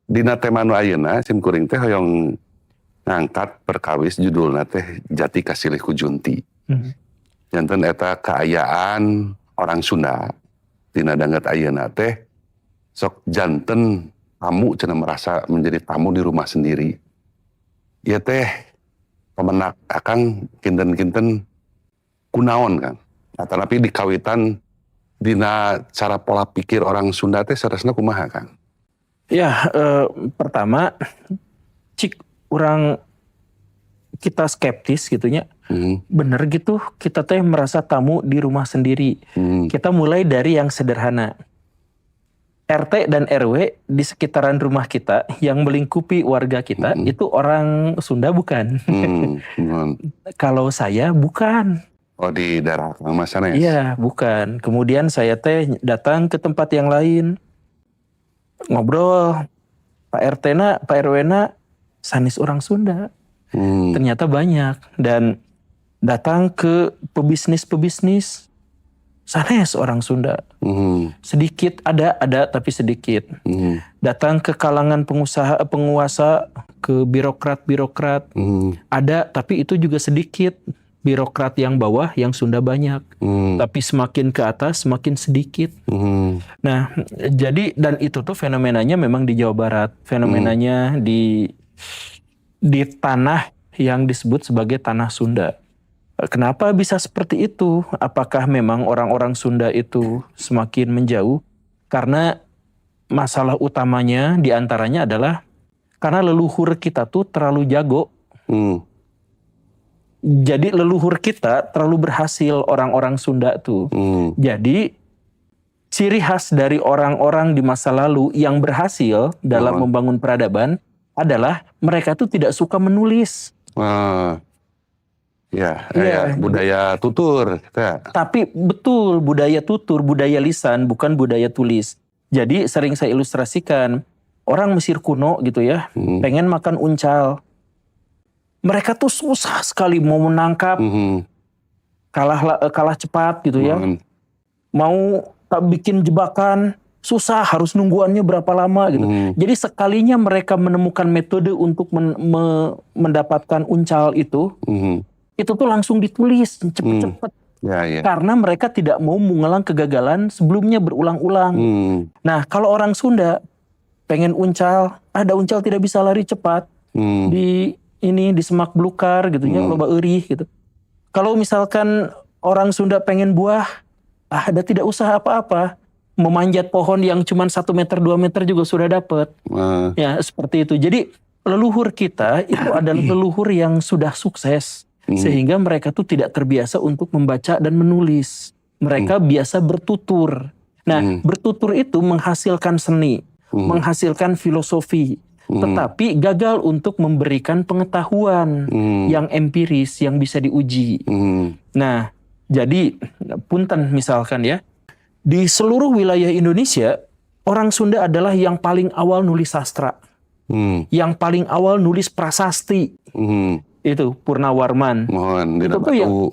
dina tema nu ayeuna simkuring teh hoyong ngangkat perkawis judulna teh Jati Kasilih ku Junti. Janten eta keayaan orang Sunda dina dangget ayeuna teh sok janten tamu cenah merasa menjadi tamu di rumah sendiri. Ieu teh pamenak akang kinten-kinten kunaon kan. Tapi di kawitan dina cara pola pikir orang Sunda teh saresna kumaha Kang? Ya, pertama cik orang kita skeptis gitunya. Bener gitu kita teh merasa tamu di rumah sendiri. Kita mulai dari yang sederhana. RT dan RW di sekitaran rumah kita yang melingkupi warga kita itu orang Sunda bukan? Kalau saya bukan. Oh, di daerah Kang Mas sana ya? Iya, bukan. Kemudian saya teh datang ke tempat yang lain. Ngobrol. Pak RT-na, Pak RW-na sanis orang Sunda. Ternyata banyak. Dan datang ke pebisnis-pebisnis. Sanes orang Sunda. Sedikit ada tapi sedikit. Datang ke kalangan penguasa, ke birokrat-birokrat. Ada tapi itu juga sedikit. Birokrat yang bawah yang Sunda banyak. Tapi semakin ke atas semakin sedikit. Nah, jadi dan itu tuh fenomenanya memang di Jawa Barat. Fenomenanya di tanah yang disebut sebagai tanah Sunda. Kenapa bisa seperti itu? Apakah memang orang-orang Sunda itu semakin menjauh? Karena masalah utamanya diantaranya adalah karena leluhur kita tuh terlalu jago. Jadi leluhur kita terlalu berhasil orang-orang Sunda tuh. Jadi ciri khas dari orang-orang di masa lalu yang berhasil dalam membangun peradaban adalah mereka tuh tidak suka menulis. Ya, budaya tutur. Ya. Tapi betul budaya tutur, budaya lisan, bukan budaya tulis. Jadi sering saya ilustrasikan, orang Mesir kuno gitu ya, pengen makan uncal. Mereka tuh susah sekali mau menangkap, kalah cepat gitu ya. Mau bikin jebakan, susah, harus nungguannya berapa lama gitu. Jadi sekalinya mereka menemukan metode untuk mendapatkan uncal itu tuh langsung ditulis cepet-cepet. Karena mereka tidak mau mengulang kegagalan sebelumnya berulang-ulang. Nah, kalau orang Sunda pengen uncal, ada uncal tidak bisa lari cepat di semak belukar gitu ya, loba eurih gitu. Kalau misalkan orang Sunda pengen buah, ada tidak usah apa-apa, memanjat pohon yang cuma 1 meter 2 meter juga sudah dapat. Ya, seperti itu. Jadi leluhur kita itu adalah leluhur yang sudah sukses. Sehingga mereka tuh tidak terbiasa untuk membaca dan menulis. Mereka biasa bertutur. Nah, bertutur itu menghasilkan seni, menghasilkan filosofi, tetapi gagal untuk memberikan pengetahuan yang empiris, yang bisa diuji. Nah, jadi punten misalkan ya, di seluruh wilayah Indonesia, orang Sunda adalah yang paling awal nulis sastra, yang paling awal nulis prasasti. Itu Purnawarman. Dina Batu.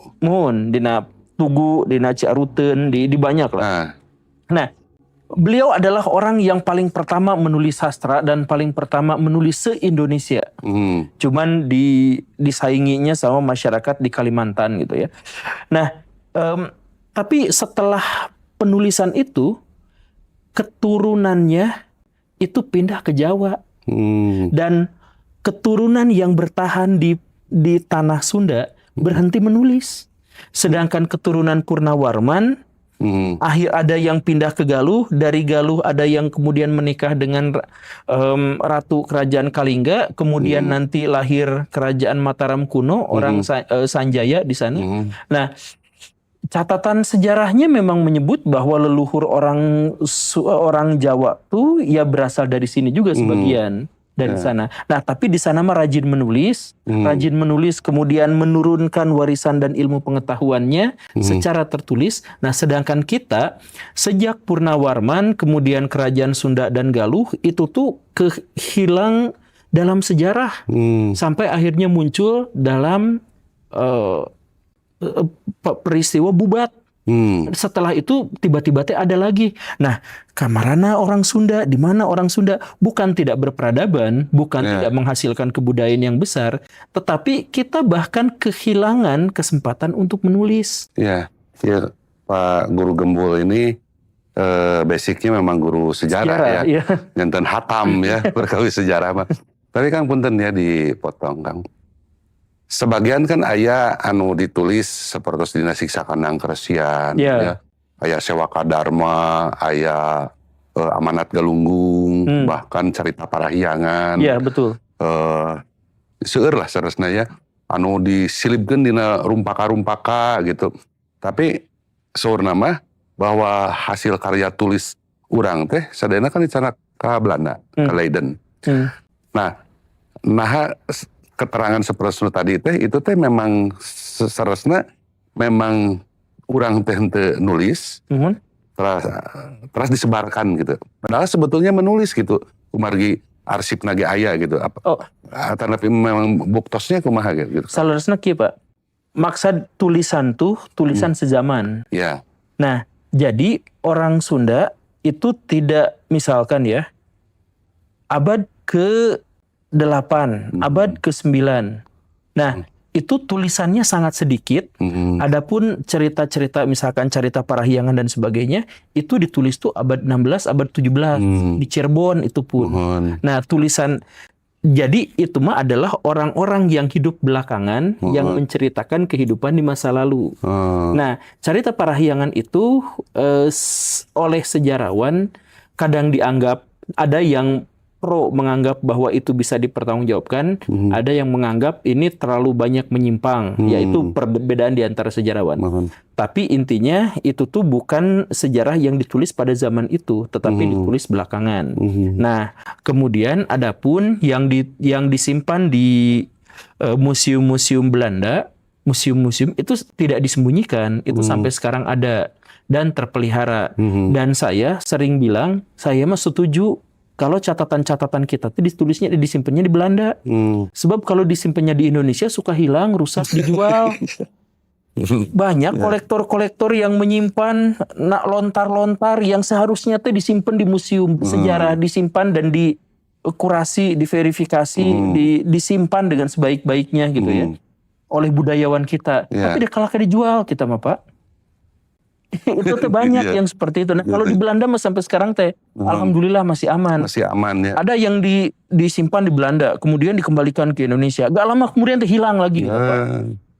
Dina Tugu, dina Ciaruten, di banyak lah. Nah, beliau adalah orang yang paling pertama menulis sastra dan paling pertama menulis se-Indonesia. Cuman disainginya sama masyarakat di Kalimantan gitu ya. Nah, tapi setelah penulisan itu, keturunannya itu pindah ke Jawa. Dan keturunan yang bertahan di tanah Sunda berhenti menulis. Sedangkan keturunan Purnawarman akhir ada yang pindah ke Galuh, dari Galuh ada yang kemudian menikah dengan Ratu Kerajaan Kalingga, kemudian nanti lahir Kerajaan Mataram kuno, orang Sanjaya di sana. Nah, catatan sejarahnya memang menyebut bahwa leluhur orang Jawa tuh ya berasal dari sini juga sebagian. Dari sana. Nah, tapi di sana mah rajin menulis, kemudian menurunkan warisan dan ilmu pengetahuannya secara tertulis. Nah, sedangkan kita sejak Purnawarman, kemudian Kerajaan Sunda dan Galuh itu tuh kehilang dalam sejarah sampai akhirnya muncul dalam peristiwa Bubat. Setelah itu tiba-tiba ada lagi. Nah, kamarana orang Sunda, di mana orang Sunda bukan tidak berperadaban, bukan tidak menghasilkan kebudayaan yang besar, tetapi kita bahkan kehilangan kesempatan untuk menulis. Ya, Pak Guru Gembul ini basicnya memang guru sejarah ya. Nyanten hatam ya, berkawis sejarah mah. Tapi Kang punten ya dipotong Kang. Sebagian kan aya anu ditulis seperti dina siksa kandang Kresian, ya. Aya Sewaka Dharma, aya Amanat Galunggung, bahkan Carita Parahyangan. Iya, betul. Seueur lah saresna ya, anu disilipkeun dina rumpaka-rumpaka gitu. Tapi saurna mah bahwa hasil karya tulis urang teh sadayana kan dicanak ka Belanda, ke Leiden. Nah keterangan seperti tadi teh itu teh memang seresna memang urang teh henteu nulis terus disebarkan gitu. Padahal sebetulnya menulis gitu. Kumargi arsip nage aya gitu. Tapi memang buktosnya kumaha gitu. Salerosna kieu Pak. Maksud tulisan tuh tulisan sezaman. Ya. Nah, jadi orang Sunda itu tidak misalkan ya abad ke-8, abad ke-9. Nah, itu tulisannya sangat sedikit. Adapun cerita-cerita misalkan Carita Parahyangan dan sebagainya, itu ditulis tuh abad 16, abad 17 di Cirebon itu pun. Nah, tulisan jadi itu mah adalah orang-orang yang hidup belakangan yang menceritakan kehidupan di masa lalu. Nah, Carita Parahyangan itu oleh sejarawan kadang dianggap ada yang pro menganggap bahwa itu bisa dipertanggungjawabkan, ada yang menganggap ini terlalu banyak menyimpang, yaitu perbedaan di antara sejarawan. Tapi intinya itu tuh bukan sejarah yang ditulis pada zaman itu, tetapi ditulis belakangan. Nah, kemudian adapun yang disimpan di museum-museum Belanda, museum-museum itu tidak disembunyikan, itu sampai sekarang ada dan terpelihara. Dan saya sering bilang, saya mah setuju kalau catatan-catatan kita itu ditulisnya disimpannya di Belanda. Sebab kalau disimpannya di Indonesia suka hilang, rusak, dijual. Banyak kolektor-kolektor yang menyimpan lontar-lontar yang seharusnya tuh disimpan di museum sejarah, disimpan dan dikurasi, diverifikasi, disimpan dengan sebaik-baiknya gitu ya. Oleh budayawan kita. Tapi dia kalah dijual kita mah Pak. Itu tuh banyak yang seperti itu. Nah, kalau di Belanda mah sampai sekarang teh alhamdulillah masih aman. Masih aman ya. Ada yang disimpan di Belanda, kemudian dikembalikan ke Indonesia. Gak lama kemudian teh hilang lagi.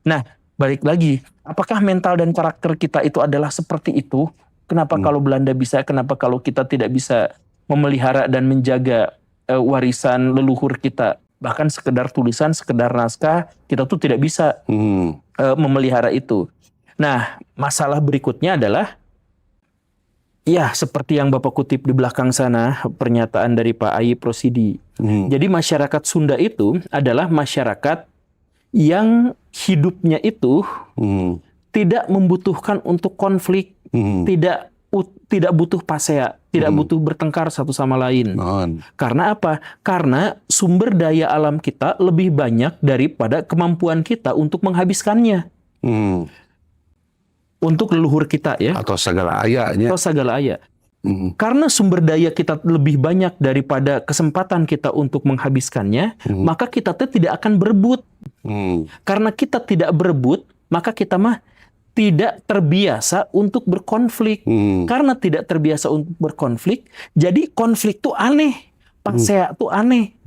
Nah, balik lagi. Apakah mental dan karakter kita itu adalah seperti itu? Kenapa kalau Belanda bisa, kenapa kalau kita tidak bisa memelihara dan menjaga warisan leluhur kita? Bahkan sekedar tulisan, sekedar naskah, kita tuh tidak bisa memelihara itu. Nah, masalah berikutnya adalah, ya seperti yang Bapak kutip di belakang sana, pernyataan dari Pak Ayib Rosidi. Jadi masyarakat Sunda itu adalah masyarakat yang hidupnya itu tidak membutuhkan untuk konflik, tidak butuh pasea, tidak butuh bertengkar satu sama lain. Karena apa? Karena sumber daya alam kita lebih banyak daripada kemampuan kita untuk menghabiskannya. Untuk leluhur kita ya. Atau segala ayahnya. Karena sumber daya kita lebih banyak daripada kesempatan kita untuk menghabiskannya, maka kita tidak akan berebut. Karena kita tidak berebut, maka kita mah tidak terbiasa untuk berkonflik. Karena tidak terbiasa untuk berkonflik, jadi konflik tuh aneh. Pasea tuh aneh.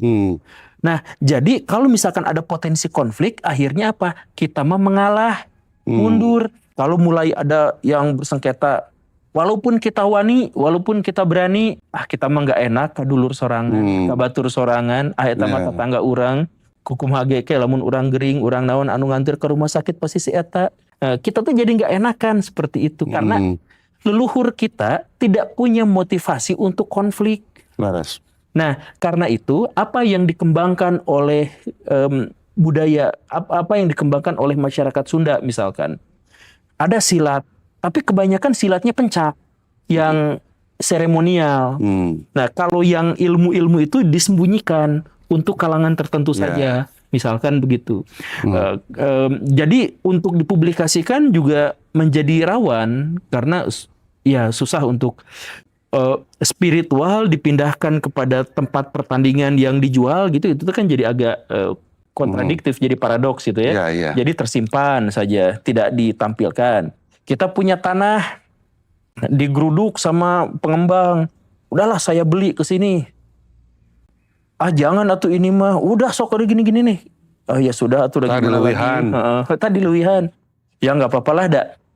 Nah, jadi kalau misalkan ada potensi konflik, akhirnya apa? Kita mah mengalah, mundur. Kalau mulai ada yang bersengketa, walaupun kita wani, walaupun kita berani, kita mah nggak enak, kadulur sorangan, kabatur sorangan, eta mah tetangga urang, kukum hage ke lamun urang gering, urang naon anu nganter ke rumah sakit posisi eta. Kita tuh jadi nggak enakan seperti itu karena leluhur kita tidak punya motivasi untuk konflik. Nah, karena itu apa yang dikembangkan oleh budaya, apa yang dikembangkan oleh masyarakat Sunda misalkan, ada silat, tapi kebanyakan silatnya pencak, yang seremonial. Nah, kalau yang ilmu-ilmu itu disembunyikan untuk kalangan tertentu saja. misalkan begitu. Jadi untuk dipublikasikan juga menjadi rawan karena ya susah untuk spiritual dipindahkan kepada tempat pertandingan yang dijual gitu, itu kan jadi agak kontradiktif, jadi paradoks gitu ya. Jadi tersimpan saja, tidak ditampilkan. Kita punya tanah digeruduk sama pengembang, udahlah saya beli ke sini. Jangan atuh ini mah, udah sok ada gini-gini nih. Ya sudah atuh lagi mana lagi. Tadi lewihan. Ya nggak apa-apa lah,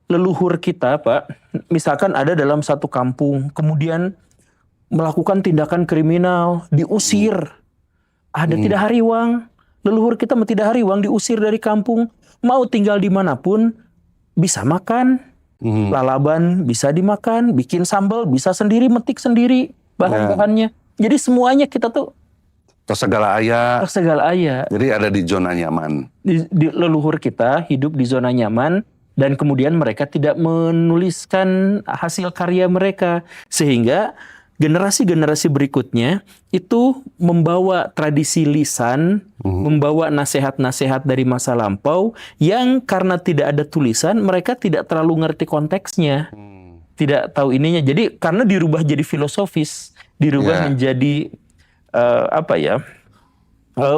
leluhur kita Pak, misalkan ada dalam satu kampung, kemudian melakukan tindakan kriminal, diusir. Ada tidak hariwang, leluhur kita tidak hariwang, diusir dari kampung, mau tinggal dimanapun, bisa makan, lalaban bisa dimakan, bikin sambal bisa sendiri, metik sendiri bahan-bahannya. Jadi semuanya kita tuh segala aya. Jadi ada di zona nyaman. Di leluhur kita hidup di zona nyaman. Dan kemudian mereka tidak menuliskan hasil karya mereka. Sehingga generasi-generasi berikutnya itu membawa tradisi lisan, membawa nasihat-nasihat dari masa lampau, yang karena tidak ada tulisan, mereka tidak terlalu ngerti konteksnya. Tidak tahu ininya. Jadi karena dirubah jadi filosofis, dirubah menjadi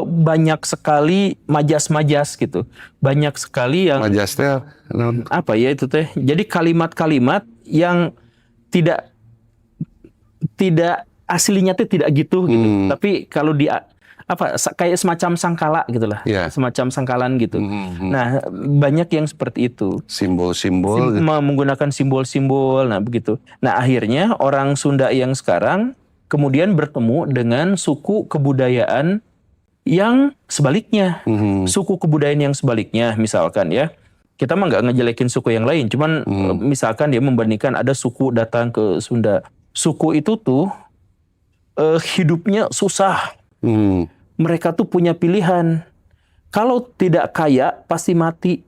banyak sekali majas-majas gitu. Banyak sekali yang majasnya itu teh. Jadi kalimat-kalimat yang tidak aslinya tuh tidak gitu gitu. Tapi kalau kayak semacam sangkala gitulah. Semacam sangkalan gitu. Nah, banyak yang seperti itu. Simbol-simbol menggunakan simbol-simbol. Nah, begitu. Nah, akhirnya orang Sunda yang sekarang kemudian bertemu dengan suku kebudayaan yang sebaliknya, suku kebudayaan yang sebaliknya, misalkan ya, kita mah nggak ngejelekin suku yang lain, cuman misalkan dia membandingkan ada suku datang ke Sunda, suku itu tuh hidupnya susah, mereka tuh punya pilihan, kalau tidak kaya pasti mati,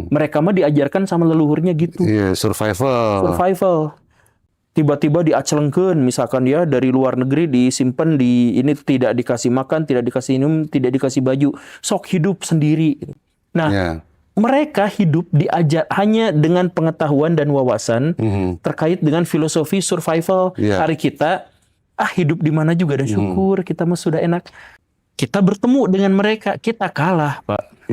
mereka mah diajarkan sama leluhurnya gitu, survival. Tiba-tiba diacelengkeun, misalkan ya dari luar negeri disimpan di ini, tidak dikasih makan, tidak dikasih minum, tidak dikasih baju, sok hidup sendiri. Nah, mereka hidup diajar hanya dengan pengetahuan dan wawasan terkait dengan filosofi survival. Hari kita hidup di mana juga ada syukur, kita mah sudah enak. Kita bertemu dengan mereka, kita kalah, Pak.